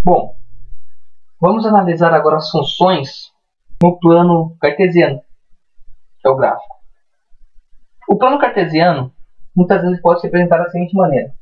Bom, vamos analisar agora as funções no plano cartesiano, que é o gráfico. O plano cartesiano, muitas vezes, pode ser apresentado da seguinte maneira.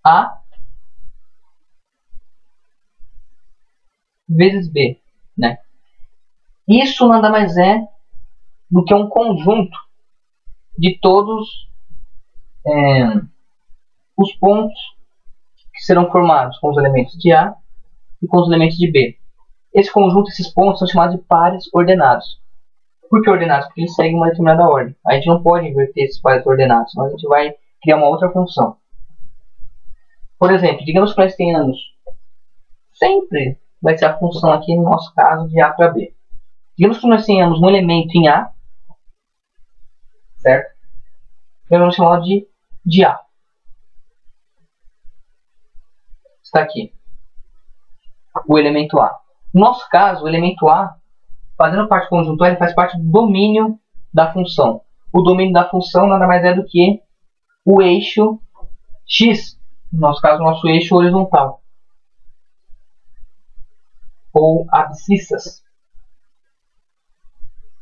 A vezes B, né? Isso nada mais é do que um conjunto de todos os pontos que serão formados com os elementos de A e com os elementos de B. Esse conjunto, esses pontos, são chamados de pares ordenados. Por que ordenados? Porque eles seguem uma determinada ordem. A gente não pode inverter esses pares ordenados, senão a gente vai criar uma outra função. Por exemplo, digamos que nós tenhamos, sempre vai ser a função aqui, no nosso caso, de A para B. Digamos que nós tenhamos um elemento em A, certo? Eu vou chamar de A. Está aqui o elemento A. No nosso caso, o elemento A, fazendo parte do conjunto A, ele faz parte do domínio da função. O domínio da função nada mais é do que o eixo x, no nosso caso, o nosso eixo horizontal, ou abscissas.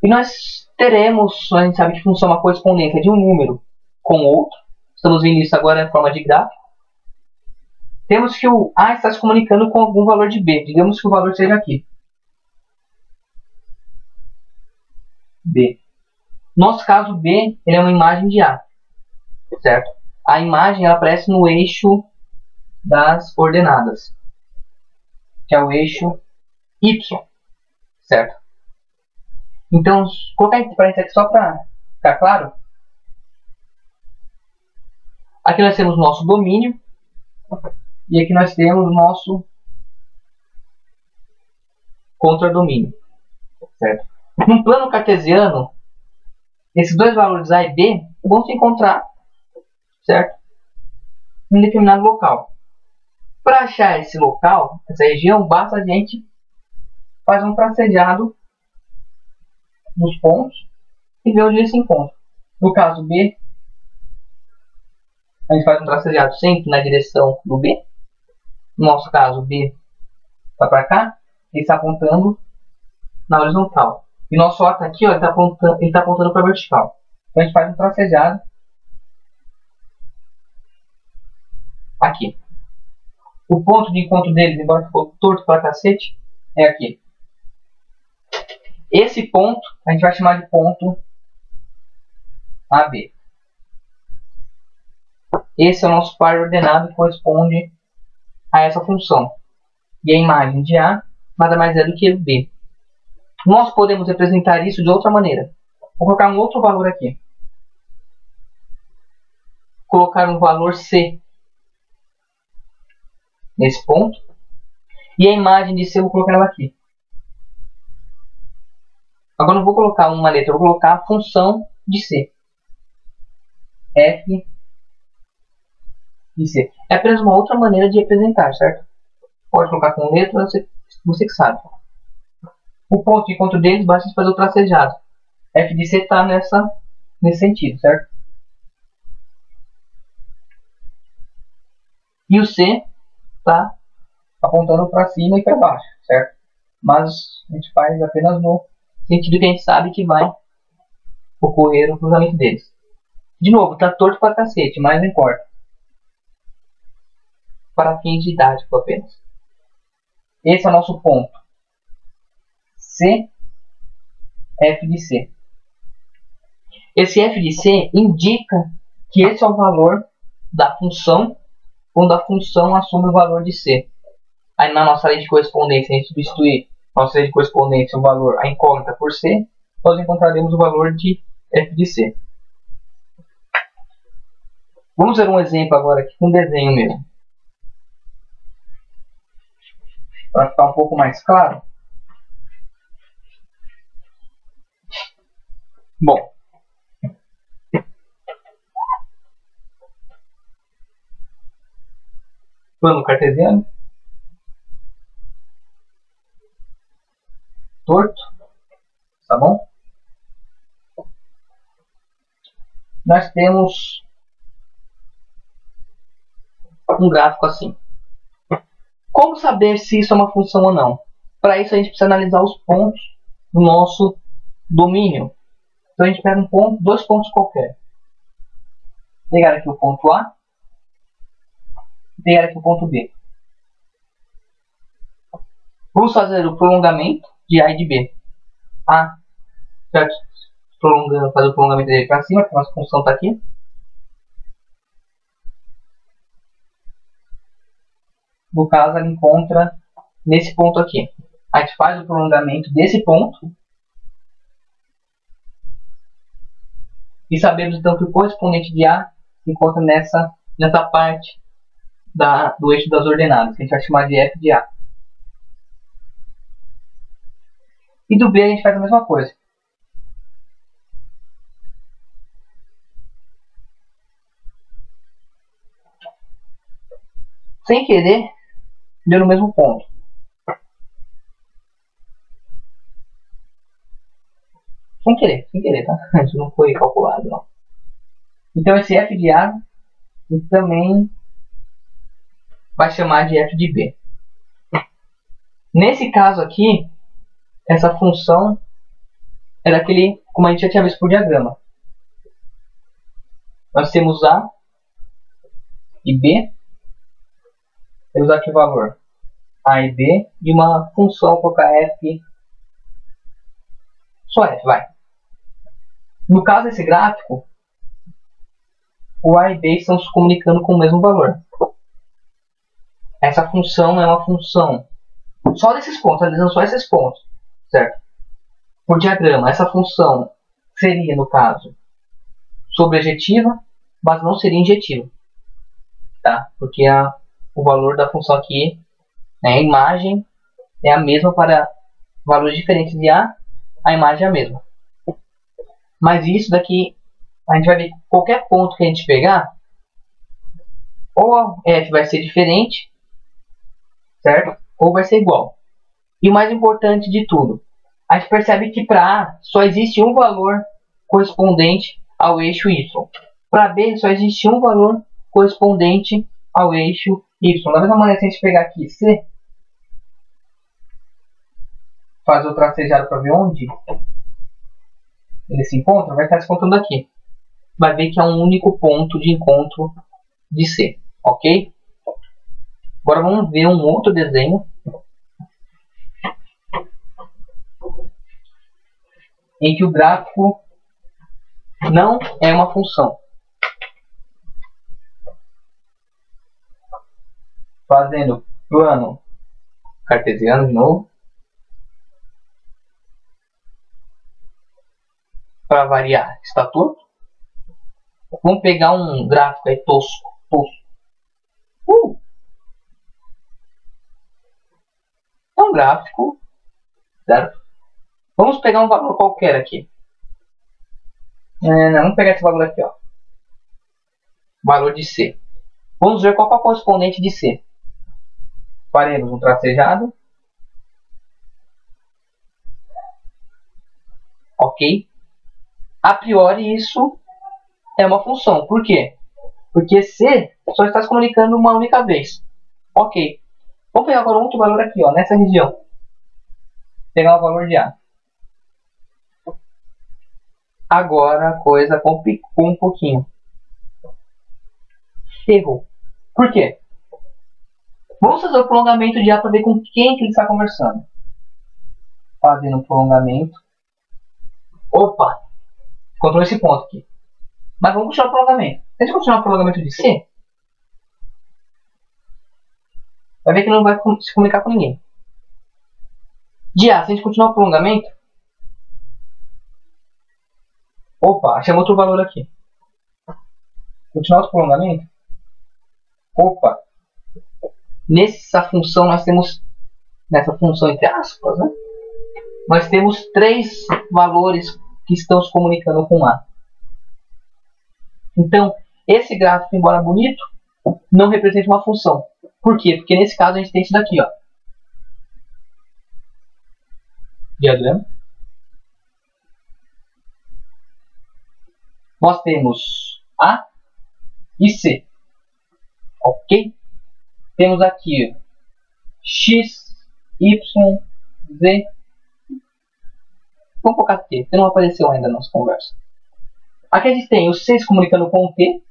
E nós teremos, a gente sabe que função é uma correspondência de um número com outro. Estamos vendo isso agora em forma de gráfico. Temos que o A está se comunicando com algum valor de B. Digamos que o valor seja aqui. B. No nosso caso, B ele é uma imagem de A. Certo? A imagem ela aparece no eixo das coordenadas, que é o eixo Y. Certo? Então, colocar entre parênteses aqui só para ficar claro. Aqui nós temos o nosso domínio. E aqui nós temos o nosso contradomínio. Certo? No plano cartesiano, esses dois valores A e B vão se encontrar, certo? Em um determinado local. Para achar esse local, essa região, basta a gente fazer um traceado dos pontos e ver onde eles se encontram. No caso B, a gente faz um traceado sempre na direção do B. No nosso caso, B está para cá, ele está apontando na horizontal. E nosso A está aqui, ó, ele está apontando para a vertical. Então a gente faz um traceado aqui. O ponto de encontro deles, embora for torto para cacete, é aqui. Esse ponto a gente vai chamar de ponto AB. Esse é o nosso par ordenado que corresponde a essa função. E a imagem de A nada mais é do que B. Nós podemos representar isso de outra maneira. Vou colocar um outro valor aqui. Colocar um valor C nesse ponto. E a imagem de C eu vou colocar ela aqui. Agora não vou colocar uma letra, eu vou colocar a função de C. F de C. É apenas uma outra maneira de representar, certo? Pode colocar com letra, você que sabe. O ponto de encontro deles basta fazer o traceado. F de C está nesse sentido, certo? E o C está apontando para cima e para baixo, certo? Mas a gente faz apenas no sentido que a gente sabe que vai ocorrer o cruzamento deles. De novo, está torto para cacete, mas não importa. Para fins didáticos apenas. Esse é o nosso ponto. C, F de C. Esse F de C indica que esse é o valor da função quando a função assume o valor de C. Aí na nossa lei de correspondência, a gente substituir nossa lei de correspondência o valor, a incógnita por C, nós encontraremos o valor de F de C. Vamos ver um exemplo agora aqui com desenho mesmo. Para ficar um pouco mais claro. Bom. Plano cartesiano. Torto. Tá bom? Nós temos um gráfico assim. Como saber se isso é uma função ou não? Para isso a gente precisa analisar os pontos do nosso domínio. Então a gente pega um ponto, dois pontos qualquer. Pegar aqui o ponto A, pegar aqui o ponto B. Vamos fazer o prolongamento de A e de B. A, certo? Prolongando, fazer o prolongamento dele para cima, porque a nossa função está aqui. No caso, ela encontra nesse ponto aqui. A gente faz o prolongamento desse ponto. E sabemos então que o correspondente de A se encontra nessa parte do eixo das ordenadas, que a gente vai chamar de f de A. E do B a gente faz a mesma coisa. Sem querer, deu no mesmo ponto. Sem querer, tá? Isso não foi calculado, não. Então esse f de A também vai chamar de f de B. Nesse caso aqui, essa função é daquele, como a gente já tinha visto por diagrama. Nós temos A e B. Temos aqui o valor A e B de uma função, colocar f. Só f, vai. No caso desse gráfico, o A e B estão se comunicando com o mesmo valor. Essa função é uma função só desses pontos, analisando só esses pontos, certo? Por diagrama, essa função seria, no caso, sobrejetiva, mas não seria injetiva, tá? Porque o valor da função aqui, a imagem é a mesma para valores diferentes de A imagem é a mesma. Mas isso daqui, a gente vai ver que qualquer ponto que a gente pegar, ou a f vai ser diferente, certo? Ou vai ser igual. E o mais importante de tudo, a gente percebe que para A só existe um valor correspondente ao eixo Y. Para B só existe um valor correspondente ao eixo Y. Da mesma maneira, se a gente pegar aqui C, fazer o tracejado para ver onde ele se encontra, vai estar se encontrando aqui. Vai ver que é um único ponto de encontro de C, ok? Agora vamos ver um outro desenho em que o gráfico não é uma função. Fazendo plano cartesiano de novo. Para variar, está torto. Vamos pegar um gráfico aí tosco. É um gráfico, certo? Vamos pegar um valor qualquer aqui. Não, vamos pegar esse valor aqui, ó. Valor de C. Vamos ver qual é o correspondente de C. Faremos um tracejado. Ok. A priori isso é uma função. Por quê? Porque C só está se comunicando uma única vez. Ok. Vamos pegar agora outro valor aqui, ó, nessa região. Pegar o valor de A. Agora a coisa complicou um pouquinho. Ferrou. Por quê? Vamos fazer o prolongamento de A para ver com quem que ele está conversando. Fazendo o prolongamento. Opa! Encontrou esse ponto aqui. Mas vamos continuar o prolongamento. Se a gente continuar o prolongamento de C, vai ver que não vai se comunicar com ninguém. De A, se a gente continuar o prolongamento, opa, achamos outro valor aqui. Continuar o prolongamento, opa, nessa função nós temos, nessa função entre aspas, né? Nós temos 3 valores que estão se comunicando com A. Então, esse gráfico, embora bonito, não representa uma função. Por quê? Porque nesse caso a gente tem isso daqui, ó. Diagrama. Nós temos A e C. Ok? Temos aqui X, Y, Z. Vamos colocar T, que não apareceu ainda na nossa conversa. Aqui a gente tem o C se comunicando com o T.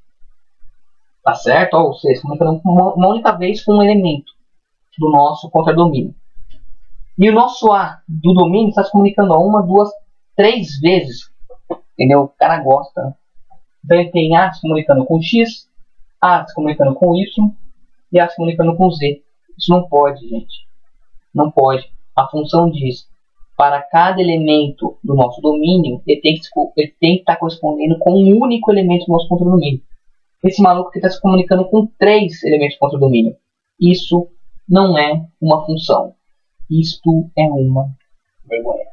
Tá certo? Ó, o C se comunicando uma única vez com um elemento do nosso contradomínio. E o nosso A do domínio está se comunicando uma, duas, três vezes. Entendeu? O cara gosta. Né? Então ele tem A se comunicando com X, A se comunicando com Y e A se comunicando com Z. Isso não pode, gente. Não pode. A função diz, para cada elemento do nosso domínio, ele tem que estar correspondendo com um único elemento do nosso contradomínio. Esse maluco que está se comunicando com três elementos do contradomínio. Isso não é uma função. Isto é uma vergonha.